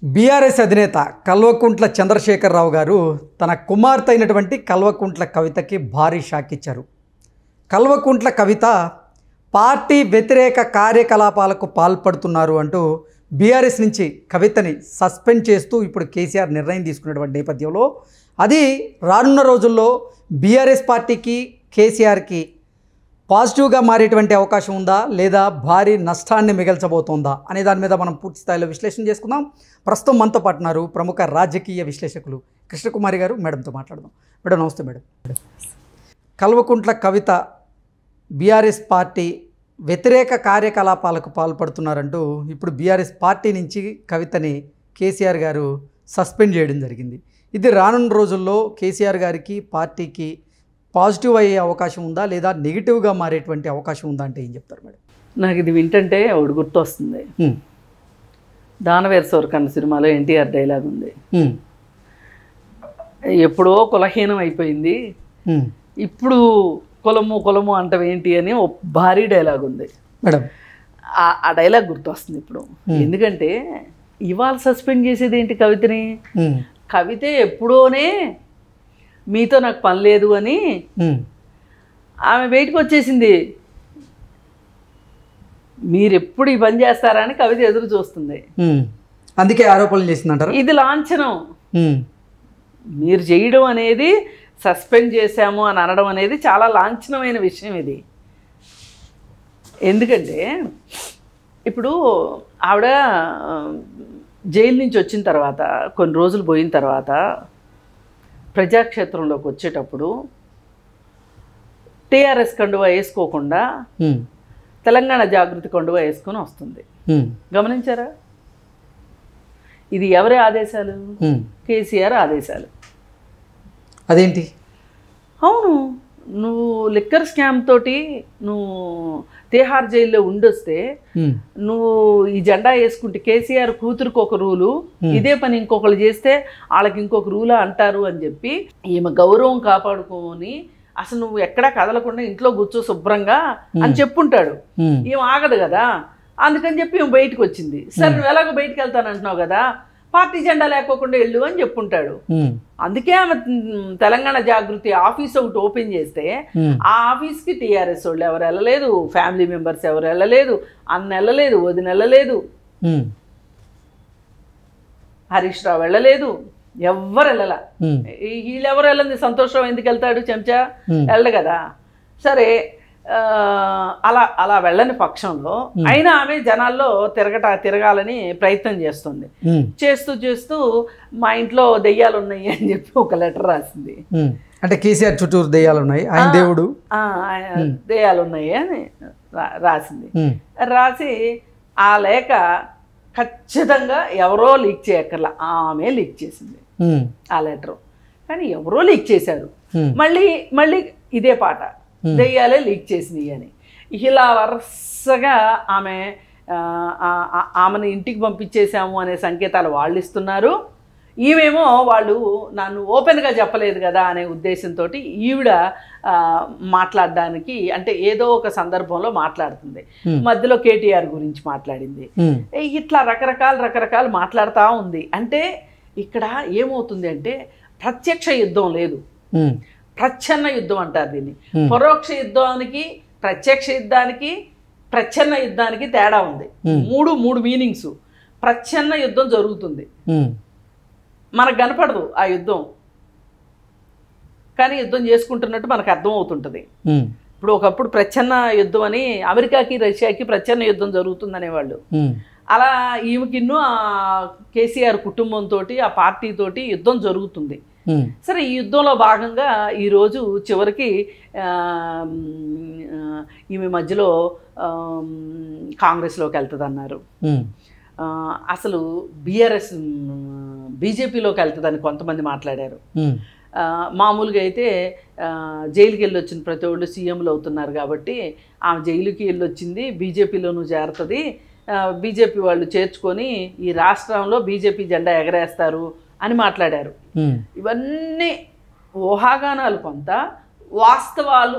BRS అధినేత కల్వకుంట్ల చంద్రశేఖరరావు గారు తన కుమార్తె అయినటువంటి కల్వకుంట్ల కవితకి భారీ షాక్ ఇచ్చారు. కల్వకుంట్ల కవిత పార్టీ వ్యతిరేక కార్యకలాపాలకు పాల్పడుతున్నారు అంటూ బీఆర్ఎస్ నుంచి కవితని సస్పెండ్ చేస్తూ ఇప్పుడు కేసీఆర్ నిర్ణయం తీసుకున్నటువంటి నేపథ్యంలో అది రానున్న రోజుల్లో బీఆర్ఎస్ పార్టీకి కేసీఆర్కి పాజిటివ్గా మారేటువంటి అవకాశం ఉందా లేదా భారీ నష్టాన్ని మిగల్చబోతోందా అనే దాని మీద మనం పూర్తి స్థాయిలో విశ్లేషణ చేసుకుందాం. ప్రస్తుతం మనతో పాటున్నారు ప్రముఖ రాజకీయ విశ్లేషకులు కృష్ణకుమారి గారు. మేడంతో మాట్లాడదాం. మేడం నమస్తే. Madam, Kalvakuntla Kavitha BRS party వ్యతిరేక కార్యకలాపాలకు పాల్పడుతున్నారంటూ ఇప్పుడు బీఆర్ఎస్ పార్టీ నుంచి కవితని కేసీఆర్ గారు సస్పెండ్ చేయడం జరిగింది. ఇది రానున్న రోజుల్లో కేసీఆర్ గారికి పార్టీకి పాజిటివ్ అయ్యే అవకాశం ఉందా లేదా నెగిటివ్గా మారేటువంటి అవకాశం ఉందా అంటే ఏం చెప్తారు మేడం? నాకు ఇది వింటుంటే ఒకటి గుర్తొస్తుంది. దానవేర్ సోరకన్న సినిమాలో ఎన్టీఆర్ డైలాగ్ ఉంది, ఎప్పుడో కులహీనం అయిపోయింది ఇప్పుడు కులము అంటవేంటి అని ఓ భారీ డైలాగ్ ఉంది మేడం. ఆ డైలాగ్ గుర్తొస్తుంది ఇప్పుడు. ఎందుకంటే ఇవాళ సస్పెండ్ చేసేది ఏంటి కవితని? కవిత ఎప్పుడోనే మీతో నాకు పని లేదు అని ఆమె బయటకు వచ్చేసింది. మీరు ఎప్పుడు ఈ పని చేస్తారా అని కవిత ఎదురు చూస్తుంది. అందుకే ఆరోపణలు చేసిందంటారు. ఇది లాంఛనం. మీరు చేయడం అనేది, సస్పెండ్ చేశాము అని అనడం అనేది చాలా లాంఛనమైన విషయం ఇది. ఎందుకంటే ఇప్పుడు ఆవిడ జైలు నుంచి వచ్చిన తర్వాత కొన్ని రోజులు పోయిన తర్వాత ప్రజాక్షేత్రంలోకి వచ్చేటప్పుడు టీఆర్ఎస్ కండువా వేసుకోకుండా తెలంగాణ జాగృతి కండువా వేసుకొని వస్తుంది. గమనించారా? ఇది ఎవరి ఆదేశాలు? కేసీఆర్ ఆదేశాలు. అదేంటి? అవును, నువ్వు లిక్కర్ స్కామ్ తోటి నువ్వు తిహార్ జైల్లో ఉండొస్తే నువ్వు ఈ జెండా వేసుకుంటే కేసీఆర్ కూతురుకు ఒక రూలు, ఇదే పని ఇంకొకరు చేస్తే వాళ్ళకి ఇంకొక రూలా అంటారు అని చెప్పి ఈమె గౌరవం కాపాడుకొని అసలు నువ్వు ఎక్కడా కదలకుండా ఇంట్లో కూర్చో శుభ్రంగా అని చెప్పుంటాడు. ఏం ఆగదు కదా, అందుకని చెప్పి ఈమె బయటకు వచ్చింది. సరే నువ్వు ఎలాగో బయటకు వెళ్తానంటున్నావు కదా, పార్టీ జెండా లేకోకుండా వెళ్ళు అని చెప్పుంటాడు. అందుకే ఆమె తెలంగాణ జాగృతి ఆఫీస్ ఒకటి ఓపెన్ చేస్తే ఆ ఆఫీస్కి టీఆర్ఎస్ వాళ్ళు ఎవరు వెళ్ళలేదు, ఫ్యామిలీ మెంబర్స్ ఎవరు వెళ్ళలేదు, అన్న వెళ్ళలేదు, వదిన వెళ్ళలేదు, హరీష్ రావు వెళ్ళలేదు, ఎవ్వరు వెళ్ళాల. వీళ్ళెవరు వెళ్ళంది, సంతోషరావు ఎందుకు వెళ్తాడు? చెంచా వెళ్ళడు కదా. సరే అలా అలా వెళ్ళని పక్షంలో అయినా ఆమె జనాల్లో తిరగాలని ప్రయత్నం చేస్తుంది. చేస్తూ మా ఇంట్లో దెయ్యాలు ఉన్నాయి అని చెప్పి ఒక లెటర్ రాసింది. అంటే కేసీఆర్ చుట్టూరు దెయ్యాలు ఉన్నాయి, ఆయన దేవుడు దెయ్యాలు ఉన్నాయి అని రాసింది. రాసి ఆ లేఖ ఖచ్చితంగా ఎవరో లీక్ చేయక్కర్లా, ఆమె లీక్ చేసింది ఆ లెటర్. కానీ ఎవరో లీక్ చేశారు. మళ్ళీ ఇదే పాట, దెయ్యాలే లీక్ చేసినాయి అని. ఇలా వరుసగా ఆమెను ఇంటికి పంపించేసాము అనే సంకేతాలు వాళ్ళు ఇస్తున్నారు. ఈమెమో వాళ్ళు నన్ను ఓపెన్గా చెప్పలేదు కదా అనే ఉద్దేశంతో ఈవిడ మాట్లాడడానికి, అంటే ఏదో ఒక సందర్భంలో మాట్లాడుతుంది. మధ్యలో కేటీఆర్ గురించి మాట్లాడింది. ఇట్లా రకరకాలు మాట్లాడుతూ ఉంది. అంటే ఇక్కడ ఏమవుతుంది అంటే ప్రత్యక్ష యుద్ధం లేదు, ప్రచ్ఛన్న యుద్ధం అంటారు దీన్ని. పరోక్ష యుద్ధానికి, ప్రత్యక్ష యుద్ధానికి, ప్రచ్ఛన్న యుద్ధానికి తేడా ఉంది. మూడు మీనింగ్స్. ప్రచ్ఛన్న యుద్ధం జరుగుతుంది, మనకు కనపడదు ఆ యుద్ధం, కానీ యుద్ధం చేసుకుంటున్నట్టు మనకు అర్థం అవుతుంటుంది. ఇప్పుడు ఒకప్పుడు ప్రచ్ఛన్న యుద్ధం అని అమెరికాకి రష్యాకి ప్రచ్ఛన్న యుద్ధం జరుగుతుంది అనేవాళ్ళు. అలా ఈమెకిన్ను ఆ కేసీఆర్ కుటుంబంతో, ఆ పార్టీతోటి యుద్ధం జరుగుతుంది. సరే, ఈ యుద్ధంలో భాగంగా ఈరోజు చివరికి ఈమె మధ్యలో కాంగ్రెస్లోకి వెళ్తుంది అన్నారు. అసలు బీజేపీలోకి వెళ్తుందని కొంతమంది మాట్లాడారు. మామూలుగా అయితే జైలుకి వెళ్ళి వచ్చిన ప్రతి ఒళ్ళు సీఎంలు అవుతున్నారు కాబట్టి ఆమె జైలుకి వెళ్ళి వచ్చింది, బీజేపీలోనూ చేరుతుంది, బీజేపీ వాళ్ళు చేర్చుకొని ఈ రాష్ట్రంలో బీజేపీ జెండా ఎగరేస్తారు అని మాట్లాడారు. ఇవన్నీ ఊహాగానాలు కొంత, వాస్తవాలు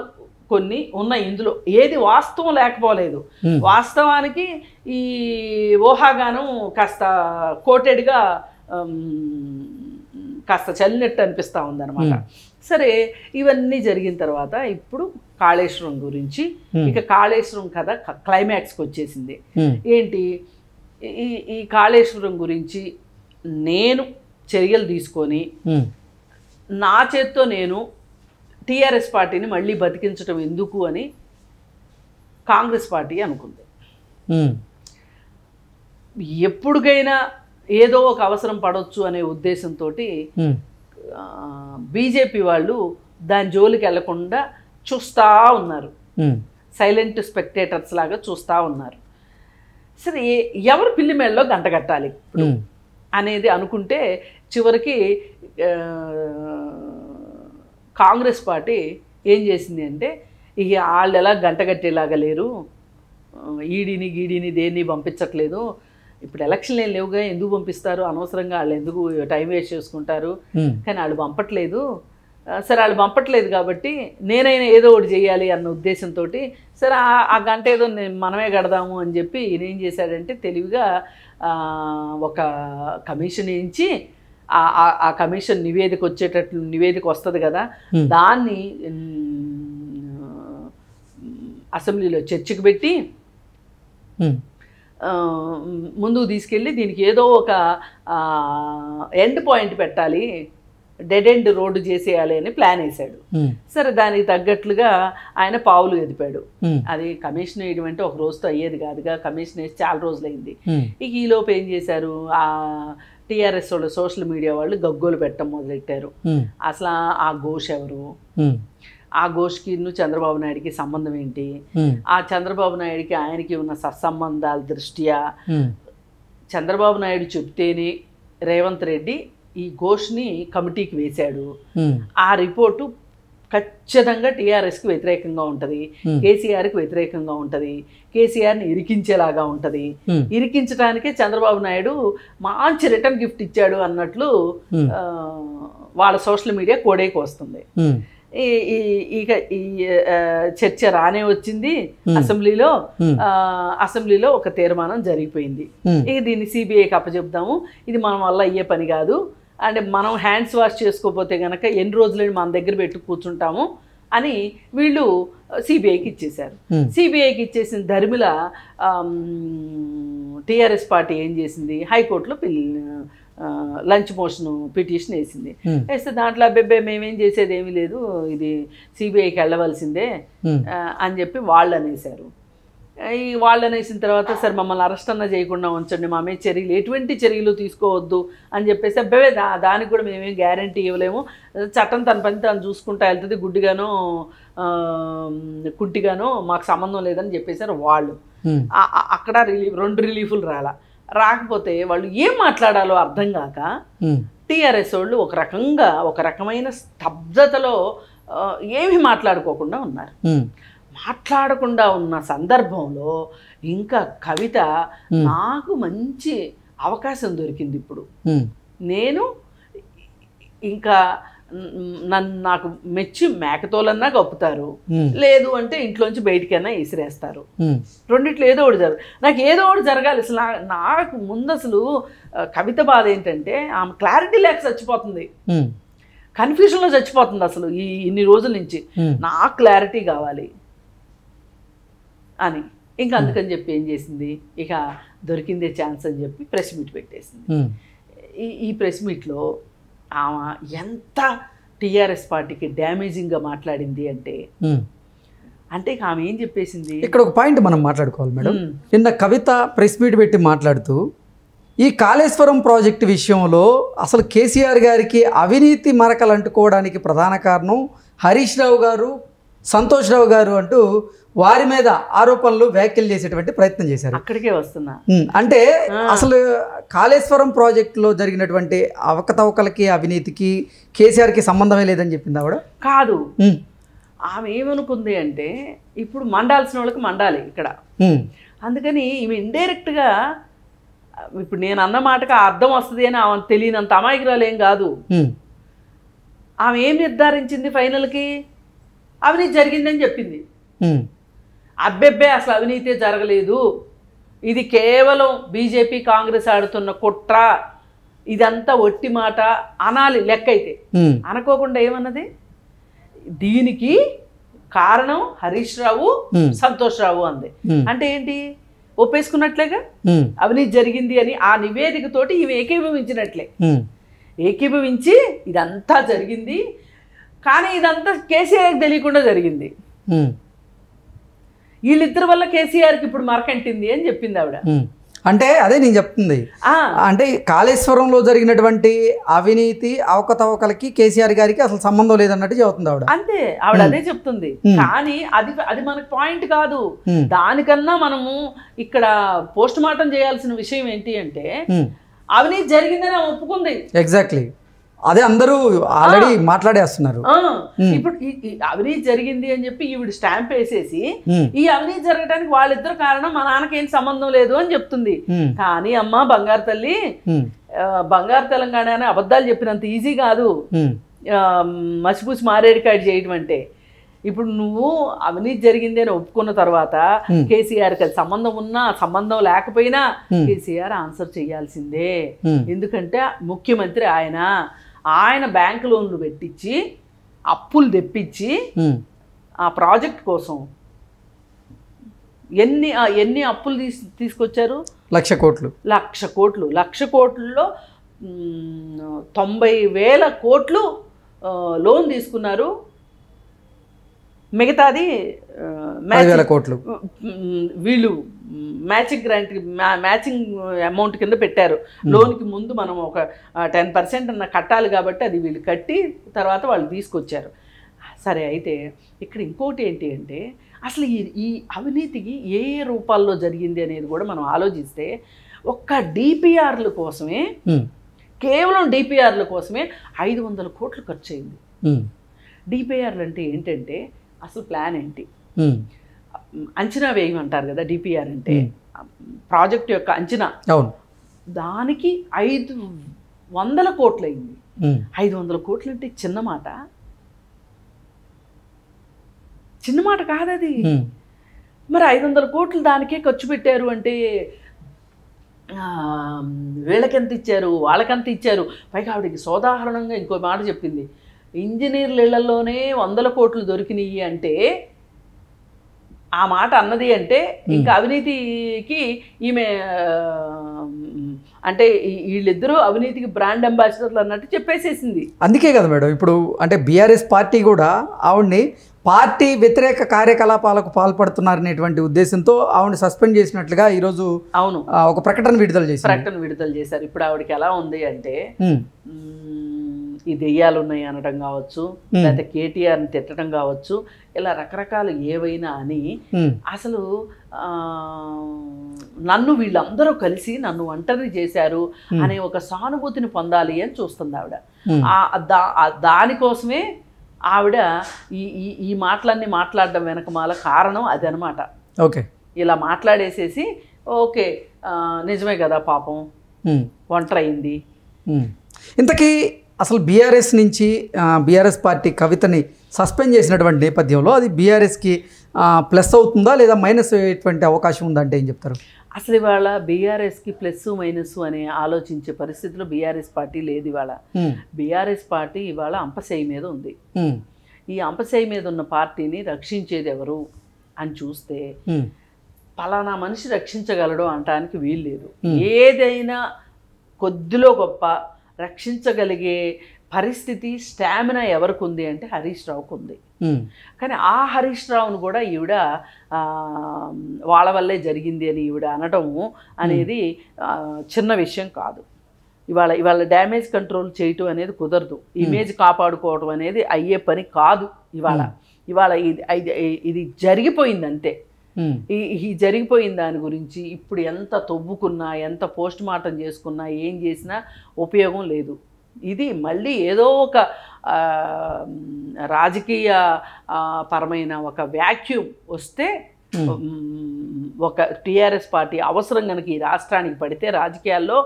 కొన్ని ఉన్నాయి ఇందులో, ఏది వాస్తవం లేకపోలేదు. వాస్తవానికి ఈ ఊహాగానం కాస్త కోటెడ్గా కాస్త చల్లినట్టు అనిపిస్తూ ఉందన్నమాట. సరే, ఇవన్నీ జరిగిన తర్వాత ఇప్పుడు కాళేశ్వరం గురించి, ఇక కాళేశ్వరం కథ క్లైమాక్స్కి వచ్చేసింది. ఏంటి, ఈ కాళేశ్వరం గురించి నేను చర్యలు తీసుకొని నా చేత్తో నేను టీఆర్ఎస్ పార్టీని మళ్ళీ బతికించడం ఎందుకు అని కాంగ్రెస్ పార్టీ అనుకుంది. ఎప్పుడుకైనా ఏదో ఒక అవసరం పడవచ్చు అనే ఉద్దేశంతో బీజేపీ వాళ్ళు దాని జోలికి వెళ్లకుండా చూస్తూ ఉన్నారు, సైలెంట్ స్పెక్టేటర్స్ లాగా చూస్తూ ఉన్నారు. సరే, ఎవరు పిల్లి మేళ్ళలో గంట కట్టాలి ఇప్పుడు అనేది అనుకుంటే చివరికి కాంగ్రెస్ పార్టీ ఏం చేసింది అంటే, ఇక వాళ్ళు ఎలా గంట కట్టేలాగా లేరు, ఈడీని గీడీని దేన్ని పంపించట్లేదు, ఇప్పుడు ఎలక్షన్లు ఏం లేవుగా, ఎందుకు పంపిస్తారు, అనవసరంగా వాళ్ళు ఎందుకు టైం వేస్ట్ చేసుకుంటారు, కానీ వాళ్ళు పంపట్లేదు. సరే, వాళ్ళు పంపట్లేదు కాబట్టి నేనైనా ఏదో ఒకటి చేయాలి అన్న ఉద్దేశంతో సరే ఆ గంట ఏదో మనమే కడదాము అని చెప్పి ఈయన ఏం చేశాడంటే తెలివిగా ఒక కమిషన్ ఇచ్చి ఆ కమిషన్ నివేదిక వచ్చేటట్లు, నివేదిక వస్తుంది కదా, దాన్ని అసెంబ్లీలో చర్చకు పెట్టి ముందుకు తీసుకెళ్ళి దీనికి ఏదో ఒక ఎండ్ పాయింట్ పెట్టాలి, డెడ్ ఎండ్ రోడ్డు చేసేయాలి అని ప్లాన్ వేశాడు. సరే, దానికి తగ్గట్లుగా ఆయన పావులు ఎదిపాడు. అది కమిషన్ వేయడం అంటే ఒక రోజుతో అయ్యేది కాదుగా, కమిషన్ వేసి చాలా రోజులైంది. ఇక ఈలోపు ఏం చేశారు, ఆ టీఆర్ఎస్ వాళ్ళు సోషల్ మీడియా వాళ్ళు గగ్గోలు పెట్టడం మొదలెట్టారు. అసలు ఆ ఘోష్ ఎవరు, ఆ ఘోష్కి చంద్రబాబు నాయుడికి సంబంధం ఏంటి, ఆ చంద్రబాబు నాయుడికి ఆయనకి ఉన్న సత్సంబంధాల దృష్ట్యా చంద్రబాబు నాయుడు చెప్తేనే రేవంత్ రెడ్డి ఈ ఘోష్ని కమిటీకి వేశాడు. ఆ రిపోర్టు ఖచ్చితంగా టీఆర్ఎస్కి వ్యతిరేకంగా ఉంటుంది, కేసీఆర్కి వ్యతిరేకంగా ఉంటుంది, కేసీఆర్ని ఇరికించేలాగా ఉంటుంది. ఇరికించడానికే చంద్రబాబు నాయుడు మంచి రిటర్న్ గిఫ్ట్ ఇచ్చాడు అన్నట్లు వాళ్ళ సోషల్ మీడియా కోడేకి వస్తుంది. ఇక ఈ చర్చ రానే వచ్చింది అసెంబ్లీలో. అసెంబ్లీలో ఒక తీర్మానం జరిగిపోయింది, ఇక దీన్ని సిబిఐకి అప్పచెప్దాము, ఇది మన వల్ల అయ్యే పని కాదు, అంటే మనం హ్యాండ్స్ వాష్ చేసుకోకపోతే కనుక ఎన్ని రోజులని మన దగ్గర పెట్టి కూర్చుంటాము అని వీళ్ళు సిబిఐకి ఇచ్చేశారు. సిబిఐకి ఇచ్చేసిన ధర్మిల టీఆర్ఎస్ పార్టీ ఏం చేసింది, హైకోర్టులో లంచ్ మోషన్ పిటిషన్ వేసింది. వేస్తే దాంట్లో అబ్బాయి మేమేం చేసేది ఏమీ లేదు, ఇది సిబిఐకి వెళ్ళవలసిందే అని చెప్పి వాళ్ళు అనేసారు. ఈ వాళ్ళు అనేసిన తర్వాత సరే మమ్మల్ని అరెస్ట్ అన్న చేయకుండా ఉంచండి, మా మీద చర్యలు ఎటువంటి చర్యలు తీసుకోవద్దు అని చెప్పేసి అబ్బాయి దానికి కూడా మేమేం గ్యారంటీ ఇవ్వలేము, చట్టం తన పని తను చూసుకుంటా వెళ్తుంది, గుడ్డిగానో కుంటిగానో మాకు సంబంధం లేదని చెప్పేసారు వాళ్ళు. అక్కడ రెండు రిలీఫ్లు రాకపోతే వాళ్ళు ఏం మాట్లాడాలో అర్థం కాక టీఆర్ఎస్ వాళ్ళు ఒక రకమైన స్తబ్దతలో ఏమీ మాట్లాడుకోకుండా ఉన్నారు. మాట్లాడకుండా ఉన్న సందర్భంలో ఇంకా కవిత నాకు మంచి అవకాశం దొరికింది. ఇప్పుడు నేను ఇంకా నాకు మెచ్చి మేకతోలన్నా కప్పుతారు, లేదు అంటే ఇంట్లోంచి బయటికైనా విసిరేస్తారు, రెండిట్లో ఏదో ఒకటి నాకు ఏదో ఒకటి జరగాలి. అసలు నాకు ముందు అసలు కవిత బాధ ఏంటంటే ఆమె క్లారిటీ లేక చచ్చిపోతుంది, కన్ఫ్యూజన్లో చచ్చిపోతుంది అసలు ఇన్ని రోజుల నుంచి. నాకు క్లారిటీ కావాలి అని ఇంకా అందుకని చెప్పి ఏం చేసింది, ఇక దొరికిందే ఛాన్స్ అని చెప్పి ప్రెస్ మీట్ పెట్టేసింది. ఈ ప్రెస్ మీట్లో ఆమె ఎంత టీఆర్ఎస్ పార్టీకి డ్యామేజింగ్గా మాట్లాడింది అంటే ఇక ఆమె ఏం చెప్పేసింది. ఇక్కడ ఒక పాయింట్ మనం మాట్లాడుకోవాలి మేడం. నిన్న కవిత ప్రెస్ మీట్ పెట్టి మాట్లాడుతూ ఈ కాళేశ్వరం ప్రాజెక్టు విషయంలో అసలు కేసీఆర్ గారికి అవినీతి మరకలు అంటుకోవడానికి ప్రధాన కారణం హరీష్ రావు గారు, సంతోష్ రావు గారు అంటూ వారి మీద ఆరోపణలు వ్యాఖ్యలు చేసేటువంటి ప్రయత్నం చేశారు. అక్కడికే వస్తున్నా అంటే అసలు కాళేశ్వరం ప్రాజెక్టులో జరిగినటువంటి అవకతవకలకి అవినీతికి కేసీఆర్కి సంబంధమే లేదని చెప్పింది ఆవిడ. కాదు, ఆమె ఏమనుకుంది అంటే ఇప్పుడు మండాల్సిన వాళ్ళకి మండాలి ఇక్కడ, అందుకని ఈమె ఇండైరెక్ట్గా ఇప్పుడు నేను అన్న మాటకు అర్థం వస్తుంది అని ఆమె తెలియనంత అమాయకురాలు ఏం కాదు. ఆమె ఏం నిర్ధారించింది, ఫైనల్కి అవినీతి జరిగిందని చెప్పింది. అబ్బెబ్బే అసలు అవినీతి జరగలేదు, ఇది కేవలం బీజేపీ కాంగ్రెస్ ఆడుతున్న కుట్ర, ఇదంతా ఒట్టి మాట అనాలి లెక్క అయితే. అనుకోకుండా ఏమన్నది, దీనికి కారణం హరీష్ రావు, సంతోష్ రావు అంది. అంటే ఏంటి, ఒప్పేసుకున్నట్లేగా అవినీతి జరిగింది అని. ఆ నివేదికతోటి ఇవి ఏకీభవించినట్లే, ఏకీభవించి ఇదంతా జరిగింది, కానీ ఇదంతా కేసీఆర్కి తెలియకుండా జరిగింది. వీళ్ళిద్దరి వల్ల కేసీఆర్కి ఇప్పుడు మరకంటింది అని చెప్పింది ఆవిడ. అంటే అదే నేను చెప్తుంది, అంటే కాళేశ్వరంలో జరిగినటువంటి అవినీతి అవకతవకలకి కేసీఆర్ గారికి అసలు సంబంధం లేదన్నట్టు చెబుతుంది ఆవిడ. అంతే, ఆవిడ అదే చెప్తుంది. కానీ అది మనకు పాయింట్ కాదు. దానికన్నా మనము ఇక్కడ పోస్ట్ మార్టం చేయాల్సిన విషయం ఏంటి అంటే, అవినీతి జరిగిందని ఆమె ఒప్పుకుంది. ఎగ్జాక్ట్లీ, అదే అందరూ ఆల్రెడీ మాట్లాడేస్తున్నారు. ఇప్పుడు అవినీతి జరిగింది అని చెప్పి ఈవిడ స్టాంప్ వేసేసి ఈ అవినీతి జరగడానికి వాళ్ళిద్దరు కారణం, మా నాన్నకి ఏం సంబంధం లేదు అని చెప్తుంది. కానీ అమ్మ బంగారు తల్లి, బంగారు తెలంగాణ అని అబద్ధాలు చెప్పినంత ఈజీ కాదు మసిపూసి మారేడికాయడు చేయడం అంటే. ఇప్పుడు నువ్వు అవినీతి జరిగింది అని ఒప్పుకున్న తర్వాత కేసీఆర్కి అది సంబంధం ఉన్నా సంబంధం లేకపోయినా కేసీఆర్ ఆన్సర్ చేయాల్సిందే. ఎందుకంటే ముఖ్యమంత్రి ఆయన బ్యాంకు లోన్లు పెట్టించి అప్పులు తెప్పించి ఆ ప్రాజెక్ట్ కోసం ఎన్ని అప్పులు తీసుకొచ్చారు? 1,00,000 కోట్లు. 1,00,000 కోట్లు. 1,00,000 కోట్లలో 90,000 కోట్లు లోన్ తీసుకున్నారు. మిగతాది 10,000 కోట్లు వీళ్ళు మ్యాచింగ్ గ్రాంట్, మ్యాచింగ్ అమౌంట్ కింద పెట్టారు. లోన్కి ముందు మనం ఒక 10% అన్న కట్టాలి కాబట్టి అది వీళ్ళు కట్టి తర్వాత వాళ్ళు తీసుకొచ్చారు. సరే, అయితే ఇక్కడ ఇంకోటి ఏంటి అంటే, అసలు ఈ అవినీతికి ఏ రూపాల్లో జరిగింది అనేది కూడా మనం ఆలోచిస్తే, ఒక్క డిపిఆర్ల కోసమే, కేవలం డిపిఆర్ల కోసమే 500 కోట్లు ఖర్చు అయింది. డిపిఆర్లు అంటే ఏంటంటే అసలు ప్లాన్ ఏంటి, అంచనా వేయమంటారు కదా డిపిఆర్ అంటే, ప్రాజెక్ట్ యొక్క అంచనా. దానికి 500 కోట్లు అయింది. 500 కోట్లు అంటే చిన్న మాట కాదు అది. మరి 500 కోట్లు దానికే ఖర్చు పెట్టారు అంటే వీళ్ళకెంత ఇచ్చారు, వాళ్ళకెంత ఇచ్చారు. పైగా ఆవిడకి సోదాహరణంగా ఇంకో మాట చెప్పింది, ఇంజనీర్ల ఇళ్లలోనే 100 కోట్లు దొరికినాయి అంటే, ఆ మాట అన్నది అంటే ఇంకా అవినీతికి ఈమె అంటే వీళ్ళిద్దరూ అవినీతికి బ్రాండ్ అంబాసిడర్లు అన్నట్టు చెప్పేసేసింది. అందుకే కదా మేడం ఇప్పుడు అంటే బీఆర్ఎస్ పార్టీ కూడా ఆవిడ్ని పార్టీ వ్యతిరేక కార్యకలాపాలకు పాల్పడుతున్నారనేటువంటి ఉద్దేశంతో ఆవిడని సస్పెండ్ చేసినట్లుగా ఈరోజు ఒక ప్రకటన విడుదల చేశారు. ఇప్పుడు ఆవిడకి ఎలా ఉంది అంటే, ఈ దెయ్యాలు ఉన్నాయి అనడం కావచ్చు, లేకపోతే కేటీఆర్ని తిట్టడం కావచ్చు, ఇలా రకరకాలు ఏవైనా అని అసలు నన్ను వీళ్ళందరూ కలిసి నన్ను ఒంటరి చేశారు అనే ఒక సానుభూతిని పొందాలి అని చూస్తుంది ఆవిడ. దానికోసమే ఆవిడ ఈ మాటలన్నీ మాట్లాడడం వెనకమాల కారణం అది అనమాట. ఓకే, ఇలా మాట్లాడేసేసి ఓకే నిజమే కదా పాపం ఒంటరి అయింది. ఇంతకీ అసలు బీఆర్ఎస్ నుంచి బీఆర్ఎస్ పార్టీ కవితని సస్పెండ్ చేసినటువంటి నేపథ్యంలో అది బీఆర్ఎస్కి ప్లస్ అవుతుందా లేదా మైనస్ అయ్యేటువంటి అవకాశం ఉందంటే ఏం చెప్తారు? అసలు ఇవాళ బీఆర్ఎస్కి ప్లస్ మైనస్ అనే ఆలోచించే పరిస్థితిలో బీఆర్ఎస్ పార్టీ లేదు. ఇవాళ బీఆర్ఎస్ పార్టీ ఇవాళ అంపశయ్య మీద ఉంది. ఈ అంపశయ్య మీద ఉన్న పార్టీని రక్షించేది ఎవరు అని చూస్తే పలానా మనిషి రక్షించగలడు అనటానికి వీలు లేదు. ఏదైనా కొద్దిలో గొప్ప రక్షించగలిగే పరిస్థితి స్టామినా ఎవరికి ఉంది అంటే హరీష్ రావుకు ఉంది. కానీ ఆ హరీష్ రావును కూడా ఈవిడ వాళ్ళ వల్లే జరిగింది అని ఈవిడ అనటము అనేది చిన్న విషయం కాదు. ఇవాళ డ్యామేజ్ కంట్రోల్ చేయటం అనేది కుదరదు. ఇమేజ్ కాపాడుకోవడం అనేది అయ్యే పని కాదు. ఇవాళ ఇది జరిగిపోయింది అంతే. ఈ జరిగిపోయిన దాని గురించి ఇప్పుడు ఎంత తవ్వుకున్నా, ఎంత పోస్ట్ మార్టం చేసుకున్నా, ఏం చేసినా ఉపయోగం లేదు. ఇది మళ్ళీ ఏదో ఒక రాజకీయ పరమైన ఒక వ్యాక్యూమ్ వస్తే ఒక టీఆర్ఎస్ పార్టీ అవసరం కనుక ఈ రాష్ట్రానికి పడితే రాజకీయాల్లో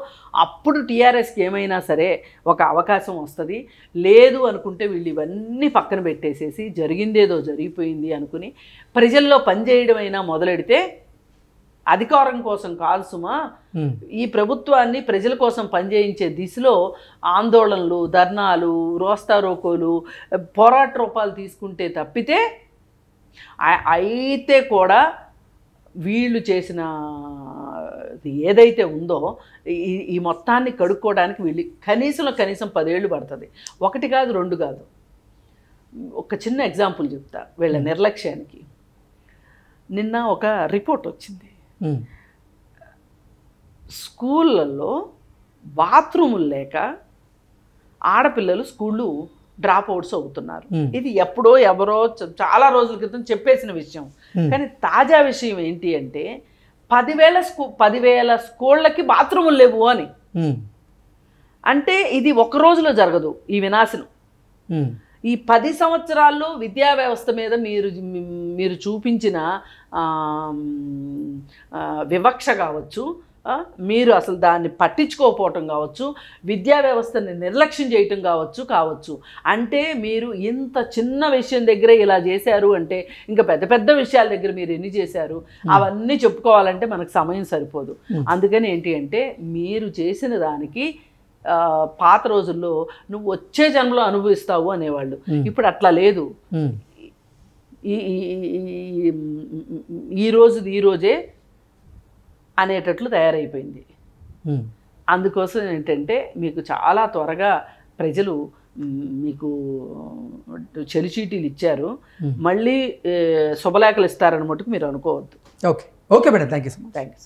అప్పుడు టీఆర్ఎస్కి ఏమైనా సరే ఒక అవకాశం వస్తుంది. లేదు అనుకుంటే వీళ్ళు ఇవన్నీ పక్కన పెట్టేసేసి జరిగిందేదో జరిగిపోయింది అనుకుని ప్రజల్లో పనిచేయడం అయినా మొదలెడితే అధికారం కోసం కాదు సుమా, ఈ ప్రభుత్వాన్ని ప్రజల కోసం పనిచేయించే దిశలో ఆందోళనలు, ధర్నాలు, రోస్తారోకోలు, పోరాట రూపాలు తీసుకుంటే తప్పితే అయితే కూడా వీళ్ళు చేసిన ఏదైతే ఉందో ఈ మొత్తాన్ని కడుక్కోవడానికి వీళ్ళు కనీసం 10 ఏళ్ళు పడుతుంది. 1 కాదు 2 కాదు. ఒక చిన్న ఎగ్జాంపుల్ చెప్తా వీళ్ళ నిర్లక్ష్యానికి. నిన్న ఒక రిపోర్ట్ వచ్చింది, స్కూళ్ళల్లో బాత్రూములు లేక ఆడపిల్లలు స్కూళ్ళు డ్రాప్ అవుట్స్ అవుతున్నారు. ఇది ఎప్పుడో ఎవరో చాలా రోజుల క్రితం చెప్పేసిన విషయం. కానీ తాజా విషయం ఏంటి అంటే 10,000 స్కూళ్ళకి బాత్రూములు లేవు అని. అంటే ఇది ఒక రోజులో జరగదు ఈ వినాశనం. ఈ 10 సంవత్సరాల్లో విద్యా వ్యవస్థ మీద మీరు చూపించిన వివక్ష కావచ్చు, మీరు అసలు దాన్ని పట్టించుకోకపోవటం కావచ్చు, విద్యా వ్యవస్థని నిర్లక్ష్యం చేయటం కావచ్చు. అంటే మీరు ఇంత చిన్న విషయం దగ్గర ఇలా చేశారు అంటే ఇంకా పెద్ద పెద్ద విషయాల దగ్గర మీరు ఎన్ని చేశారు అవన్నీ చెప్పుకోవాలంటే మనకు సమయం సరిపోదు. అందుకని ఏంటి అంటే మీరు చేసిన దానికి పాత రోజుల్లో నువ్వు వచ్చే జన్మలో అనుభవిస్తావు అనేవాళ్ళు. ఇప్పుడు అట్లా లేదు. ఈ రోజే అనేటట్లు తయారైపోయింది. అందుకోసం ఏంటంటే మీకు చాలా త్వరగా ప్రజలు మీకు చెలిచీటీలు ఇచ్చారు, మళ్ళీ శుభలేఖలు ఇస్తారని మటుకు మీరు అనుకోవద్దు. Okay madam, thank you so much. Thank you.